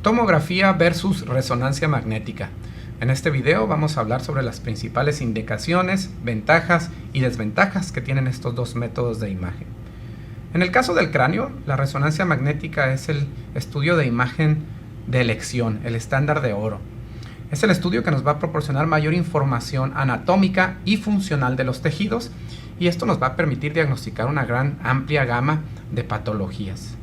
Tomografía versus resonancia magnética. En este video vamos a hablar sobre las principales indicaciones, ventajas y desventajas que tienen estos dos métodos de imagen. En el caso del cráneo, la resonancia magnética es el estudio de imagen de elección, el estándar de oro. Es el estudio que nos va a proporcionar mayor información anatómica y funcional de los tejidos, y esto nos va a permitir diagnosticar una gran amplia gama de patologías.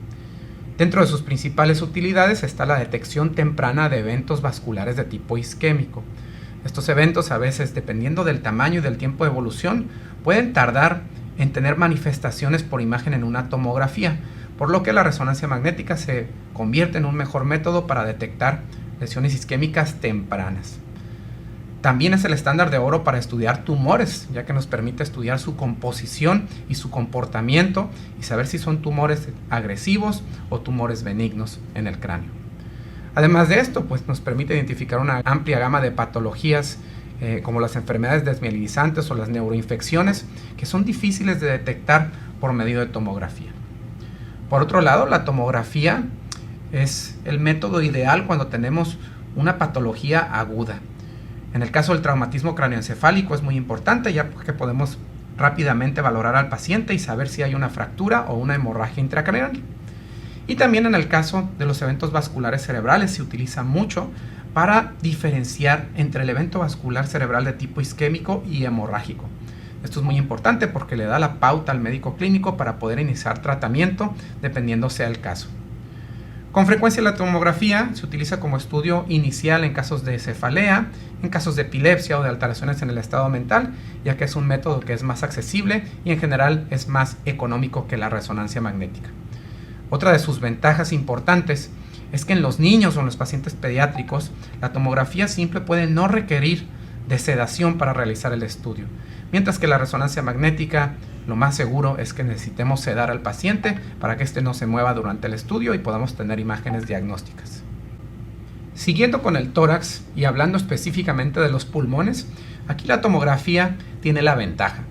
Dentro de sus principales utilidades está la detección temprana de eventos vasculares de tipo isquémico. Estos eventos, a veces, dependiendo del tamaño y del tiempo de evolución, pueden tardar en tener manifestaciones por imagen en una tomografía, por lo que la resonancia magnética se convierte en un mejor método para detectar lesiones isquémicas tempranas. También es el estándar de oro para estudiar tumores, ya que nos permite estudiar su composición y su comportamiento y saber si son tumores agresivos o tumores benignos en el cráneo. Además de esto, pues nos permite identificar una amplia gama de patologías como las enfermedades desmielinizantes o las neuroinfecciones, que son difíciles de detectar por medio de tomografía. Por otro lado, la tomografía es el método ideal cuando tenemos una patología aguda. En el caso del traumatismo cráneoencefálico es muy importante, ya que podemos rápidamente valorar al paciente y saber si hay una fractura o una hemorragia intracraneal. Y también en el caso de los eventos vasculares cerebrales se utiliza mucho para diferenciar entre el evento vascular cerebral de tipo isquémico y hemorrágico. Esto es muy importante porque le da la pauta al médico clínico para poder iniciar tratamiento dependiendo sea el caso. Con frecuencia la tomografía se utiliza como estudio inicial en casos de cefalea, en casos de epilepsia o de alteraciones en el estado mental, ya que es un método que es más accesible y en general es más económico que la resonancia magnética. Otra de sus ventajas importantes es que en los niños o en los pacientes pediátricos, la tomografía simple puede no requerir de sedación para realizar el estudio, mientras que la resonancia magnética, lo más seguro es que necesitemos sedar al paciente para que éste no se mueva durante el estudio y podamos tener imágenes diagnósticas. Siguiendo con el tórax y hablando específicamente de los pulmones, aquí la tomografía tiene la ventaja.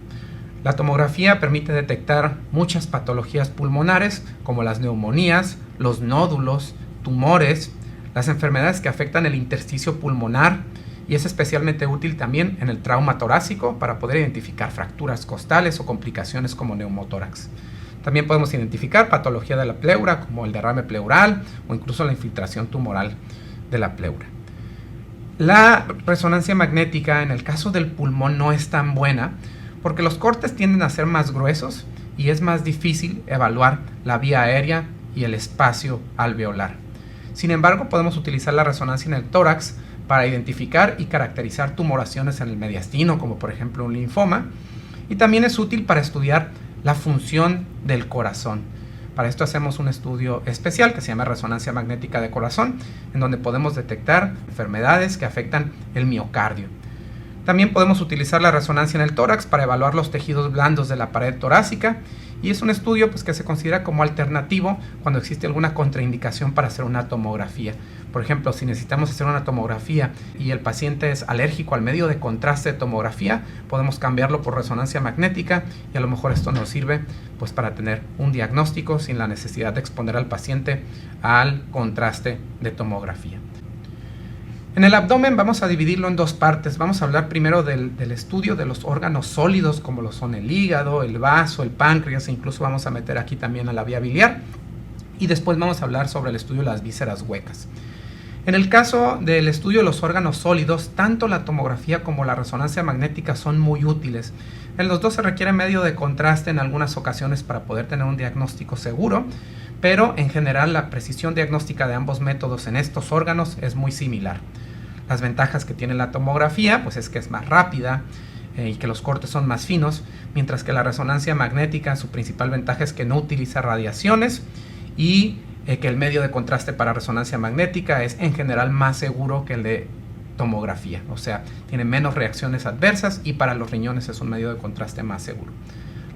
La tomografía permite detectar muchas patologías pulmonares como las neumonías, los nódulos, tumores, las enfermedades que afectan el intersticio pulmonar, y es especialmente útil también en el trauma torácico para poder identificar fracturas costales o complicaciones como neumotórax. También podemos identificar patología de la pleura como el derrame pleural o incluso la infiltración tumoral de la pleura. La resonancia magnética en el caso del pulmón no es tan buena porque los cortes tienden a ser más gruesos y es más difícil evaluar la vía aérea y el espacio alveolar. Sin embargo, podemos utilizar la resonancia en el tórax para identificar y caracterizar tumoraciones en el mediastino, como por ejemplo un linfoma, y también es útil para estudiar la función del corazón. Para esto hacemos un estudio especial que se llama resonancia magnética de corazón, en donde podemos detectar enfermedades que afectan el miocardio. También podemos utilizar la resonancia en el tórax para evaluar los tejidos blandos de la pared torácica, y es un estudio que se considera como alternativo cuando existe alguna contraindicación para hacer una tomografía. Por ejemplo, si necesitamos hacer una tomografía y el paciente es alérgico al medio de contraste de tomografía, podemos cambiarlo por resonancia magnética y a lo mejor esto nos sirve para tener un diagnóstico sin la necesidad de exponer al paciente al contraste de tomografía. En el abdomen vamos a dividirlo en dos partes. Vamos a hablar primero del estudio de los órganos sólidos como lo son el hígado, el vaso, el páncreas, e incluso vamos a meter aquí también a la vía biliar. Y después vamos a hablar sobre el estudio de las vísceras huecas. En el caso del estudio de los órganos sólidos, tanto la tomografía como la resonancia magnética son muy útiles. En los dos se requiere medio de contraste en algunas ocasiones para poder tener un diagnóstico seguro, pero en general la precisión diagnóstica de ambos métodos en estos órganos es muy similar. Las ventajas que tiene la tomografía es que es más rápida y que los cortes son más finos, mientras que la resonancia magnética, su principal ventaja es que no utiliza radiaciones y que el medio de contraste para resonancia magnética es en general más seguro que el de tomografía, o sea, tiene menos reacciones adversas y para los riñones es un medio de contraste más seguro.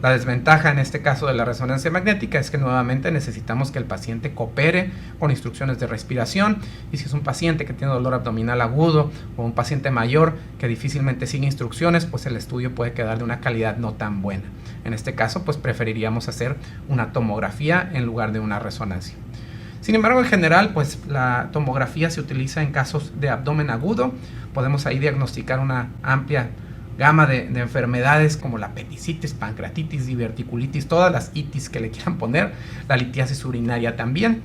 La desventaja en este caso de la resonancia magnética es que nuevamente necesitamos que el paciente coopere con instrucciones de respiración, y si es un paciente que tiene dolor abdominal agudo o un paciente mayor que difícilmente sigue instrucciones, el estudio puede quedar de una calidad no tan buena. En este caso preferiríamos hacer una tomografía en lugar de una resonancia. Sin embargo, en general, pues la tomografía se utiliza en casos de abdomen agudo. Podemos ahí diagnosticar una amplia gama de enfermedades como la apendicitis, pancreatitis, diverticulitis, todas las itis que le quieran poner, la litiasis urinaria también.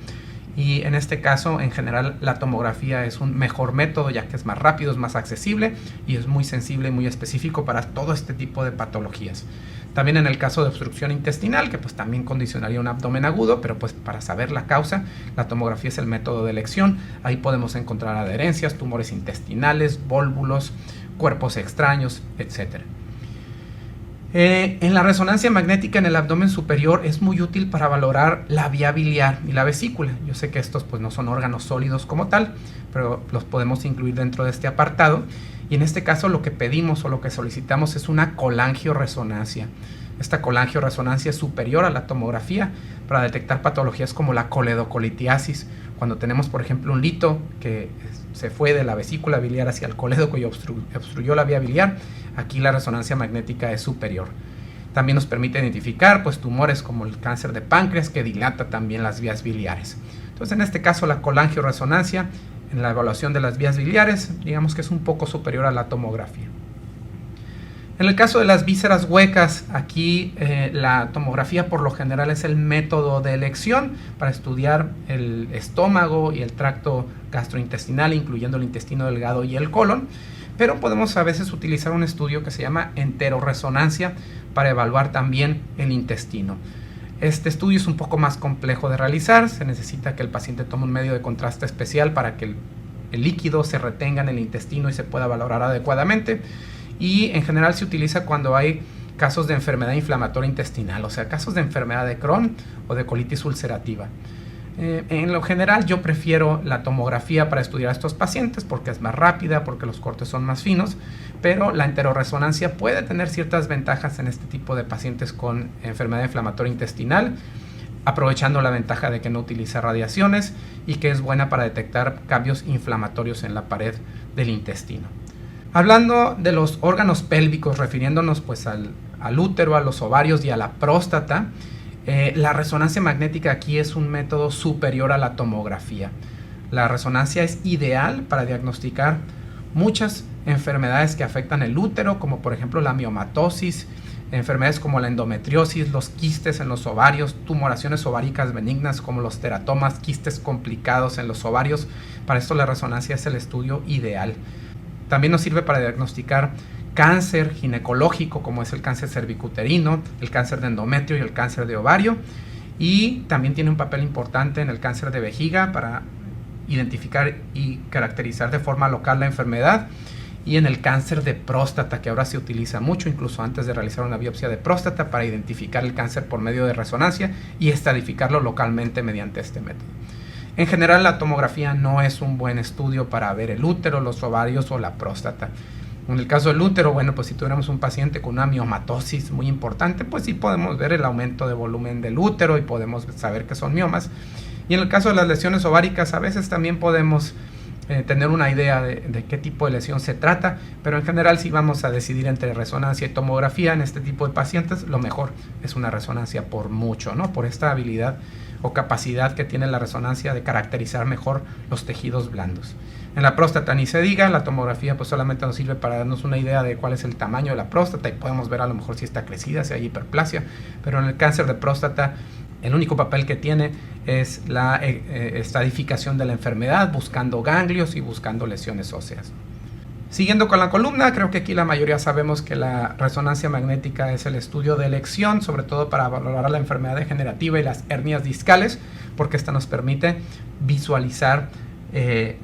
Y en este caso, en general, la tomografía es un mejor método, ya que es más rápido, es más accesible y es muy sensible y muy específico para todo este tipo de patologías. También en el caso de obstrucción intestinal, que pues también condicionaría un abdomen agudo, pero pues para saber la causa, la tomografía es el método de elección. Ahí podemos encontrar adherencias, tumores intestinales, vólvulos, cuerpos extraños, etc. En la resonancia magnética en el abdomen superior es muy útil para valorar la vía biliar y la vesícula. Yo sé que estos pues no son órganos sólidos como tal, pero los podemos incluir dentro de este apartado. Y en este caso lo que pedimos o lo que solicitamos es una colangioresonancia. Esta colangioresonancia es superior a la tomografía para detectar patologías como la coledocolitiasis. Cuando tenemos, por ejemplo, un lito que se fue de la vesícula biliar hacia el colédoco y obstruyó la vía biliar, aquí la resonancia magnética es superior. También nos permite identificar pues, tumores como el cáncer de páncreas, que dilata también las vías biliares. Entonces, en este caso, la colangioresonancia en la evaluación de las vías biliares, digamos que es un poco superior a la tomografía. En el caso de las vísceras huecas, aquí la tomografía por lo general es el método de elección para estudiar el estómago y el tracto gastrointestinal, incluyendo el intestino delgado y el colon, pero podemos a veces utilizar un estudio que se llama enteroresonancia para evaluar también el intestino. Este estudio es un poco más complejo de realizar, se necesita que el paciente tome un medio de contraste especial para que el líquido se retenga en el intestino y se pueda valorar adecuadamente. Y en general se utiliza cuando hay casos de enfermedad inflamatoria intestinal, o sea, casos de enfermedad de Crohn o de colitis ulcerativa. En lo general yo prefiero la tomografía para estudiar a estos pacientes porque es más rápida, porque los cortes son más finos, pero la enteroresonancia puede tener ciertas ventajas en este tipo de pacientes con enfermedad inflamatoria intestinal, aprovechando la ventaja de que no utiliza radiaciones y que es buena para detectar cambios inflamatorios en la pared del intestino. Hablando de los órganos pélvicos, refiriéndonos pues al útero, a los ovarios y a la próstata, la resonancia magnética aquí es un método superior a la tomografía. La resonancia es ideal para diagnosticar muchas enfermedades que afectan el útero, como por ejemplo la miomatosis, enfermedades como la endometriosis, los quistes en los ovarios, tumoraciones ováricas benignas como los teratomas, quistes complicados en los ovarios. Para esto la resonancia es el estudio ideal. También nos sirve para diagnosticar cáncer ginecológico, como es el cáncer cervicuterino, el cáncer de endometrio y el cáncer de ovario. Y también tiene un papel importante en el cáncer de vejiga para identificar y caracterizar de forma local la enfermedad. Y en el cáncer de próstata, que ahora se utiliza mucho, incluso antes de realizar una biopsia de próstata, para identificar el cáncer por medio de resonancia y estadificarlo localmente mediante este método. En general, la tomografía no es un buen estudio para ver el útero, los ovarios o la próstata. En el caso del útero, bueno, pues si tuviéramos un paciente con una miomatosis muy importante, pues sí podemos ver el aumento de volumen del útero y podemos saber que son miomas. Y en el caso de las lesiones ováricas, a veces también podemos tener una idea de qué tipo de lesión se trata, pero en general si vamos a decidir entre resonancia y tomografía en este tipo de pacientes, lo mejor es una resonancia por mucho, ¿no? Por esta habilidad o capacidad que tiene la resonancia de caracterizar mejor los tejidos blandos. En la próstata ni se diga, la tomografía pues solamente nos sirve para darnos una idea de cuál es el tamaño de la próstata y podemos ver a lo mejor si está crecida, si hay hiperplasia, pero en el cáncer de próstata el único papel que tiene es la estadificación de la enfermedad, buscando ganglios y buscando lesiones óseas. Siguiendo con la columna, creo que aquí la mayoría sabemos que la resonancia magnética es el estudio de elección, sobre todo para valorar la enfermedad degenerativa y las hernias discales, porque esta nos permite visualizar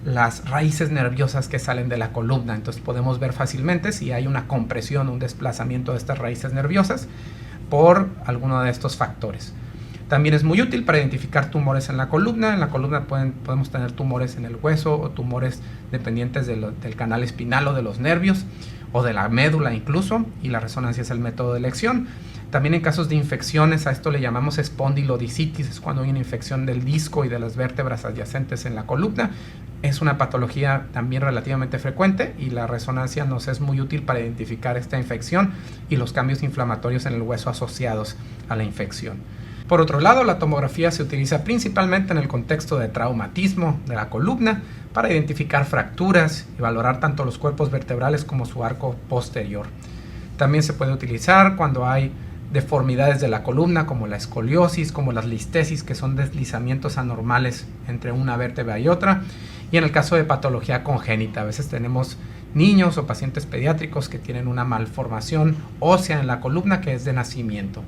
las raíces nerviosas que salen de la columna. Entonces podemos ver fácilmente si hay una compresión o un desplazamiento de estas raíces nerviosas por alguno de estos factores. También es muy útil para identificar tumores en la columna. En la columna podemos tener tumores en el hueso o tumores dependientes del canal espinal o de los nervios o de la médula incluso, y la resonancia es el método de elección. También en casos de infecciones, a esto le llamamos espondilodicitis, es cuando hay una infección del disco y de las vértebras adyacentes en la columna. Es una patología también relativamente frecuente y la resonancia nos es muy útil para identificar esta infección y los cambios inflamatorios en el hueso asociados a la infección. Por otro lado, la tomografía se utiliza principalmente en el contexto de traumatismo de la columna para identificar fracturas y valorar tanto los cuerpos vertebrales como su arco posterior. También se puede utilizar cuando hay deformidades de la columna como la escoliosis, como las listesis, que son deslizamientos anormales entre una vértebra y otra, y en el caso de patología congénita, a veces tenemos niños o pacientes pediátricos que tienen una malformación ósea en la columna que es de nacimiento.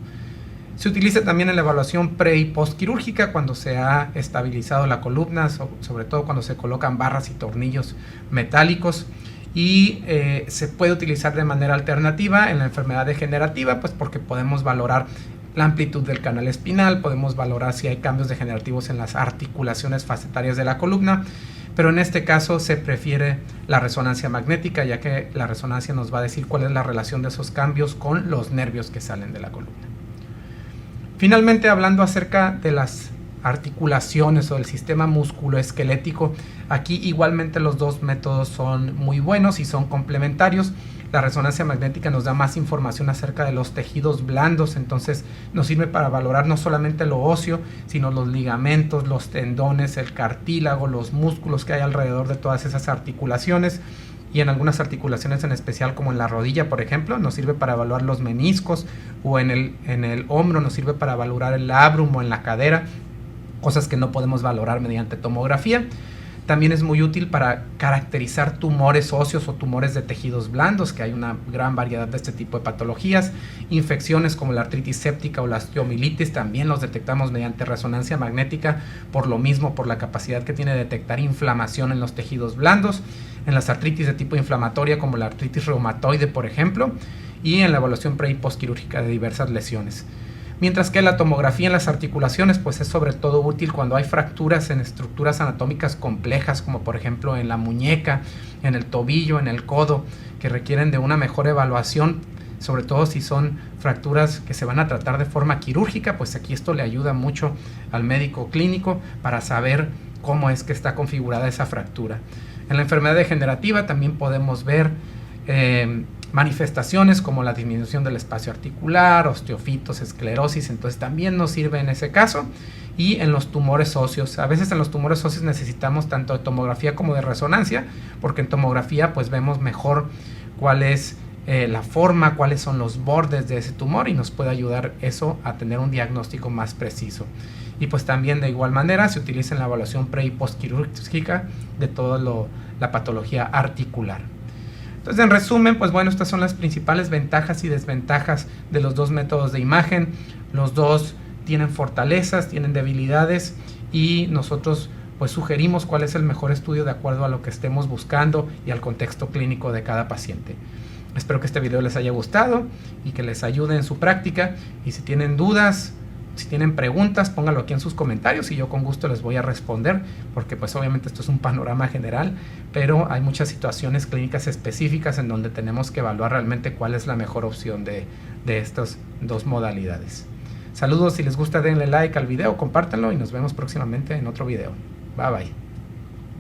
Se utiliza también en la evaluación pre y postquirúrgica cuando se ha estabilizado la columna, sobre todo cuando se colocan barras y tornillos metálicos, y se puede utilizar de manera alternativa en la enfermedad degenerativa, pues porque podemos valorar la amplitud del canal espinal, podemos valorar si hay cambios degenerativos en las articulaciones facetarias de la columna, pero en este caso se prefiere la resonancia magnética, ya que la resonancia nos va a decir cuál es la relación de esos cambios con los nervios que salen de la columna. Finalmente, hablando acerca de las articulaciones o del sistema musculoesquelético, aquí igualmente los dos métodos son muy buenos y son complementarios. La resonancia magnética nos da más información acerca de los tejidos blandos, entonces nos sirve para valorar no solamente lo óseo, sino los ligamentos, los tendones, el cartílago, los músculos que hay alrededor de todas esas articulaciones. Y en algunas articulaciones en especial, como en la rodilla, por ejemplo, nos sirve para evaluar los meniscos, o en el hombro nos sirve para valorar el labrum o en la cadera, cosas que no podemos valorar mediante tomografía. También es muy útil para caracterizar tumores óseos o tumores de tejidos blandos, que hay una gran variedad de este tipo de patologías. Infecciones como la artritis séptica o la osteomielitis también los detectamos mediante resonancia magnética, por lo mismo, por la capacidad que tiene de detectar inflamación en los tejidos blandos. En las artritis de tipo inflamatoria como la artritis reumatoide, por ejemplo, y en la evaluación pre y postquirúrgica de diversas lesiones. Mientras que la tomografía en las articulaciones pues es sobre todo útil cuando hay fracturas en estructuras anatómicas complejas, como por ejemplo en la muñeca, en el tobillo, en el codo, que requieren de una mejor evaluación, sobre todo si son fracturas que se van a tratar de forma quirúrgica, pues aquí esto le ayuda mucho al médico clínico para saber cómo es que está configurada esa fractura. En la enfermedad degenerativa también podemos ver manifestaciones como la disminución del espacio articular, osteofitos, esclerosis, entonces también nos sirve en ese caso. Y en los tumores óseos, a veces en los tumores óseos necesitamos tanto de tomografía como de resonancia, porque en tomografía pues vemos mejor cuál es la forma, cuáles son los bordes de ese tumor, y nos puede ayudar eso a tener un diagnóstico más preciso. Y pues también de igual manera se utiliza en la evaluación pre y postquirúrgica de toda la patología articular. Entonces, en resumen, pues bueno, estas son las principales ventajas y desventajas de los dos métodos de imagen. Los dos tienen fortalezas, tienen debilidades, y nosotros pues sugerimos cuál es el mejor estudio de acuerdo a lo que estemos buscando y al contexto clínico de cada paciente. Espero que este video les haya gustado y que les ayude en su práctica, y si tienen dudas, si tienen preguntas, pónganlo aquí en sus comentarios y yo con gusto les voy a responder, porque pues obviamente esto es un panorama general, pero hay muchas situaciones clínicas específicas en donde tenemos que evaluar realmente cuál es la mejor opción de estas dos modalidades. Saludos, si les gusta denle like al video, compártanlo y nos vemos próximamente en otro video. Bye bye.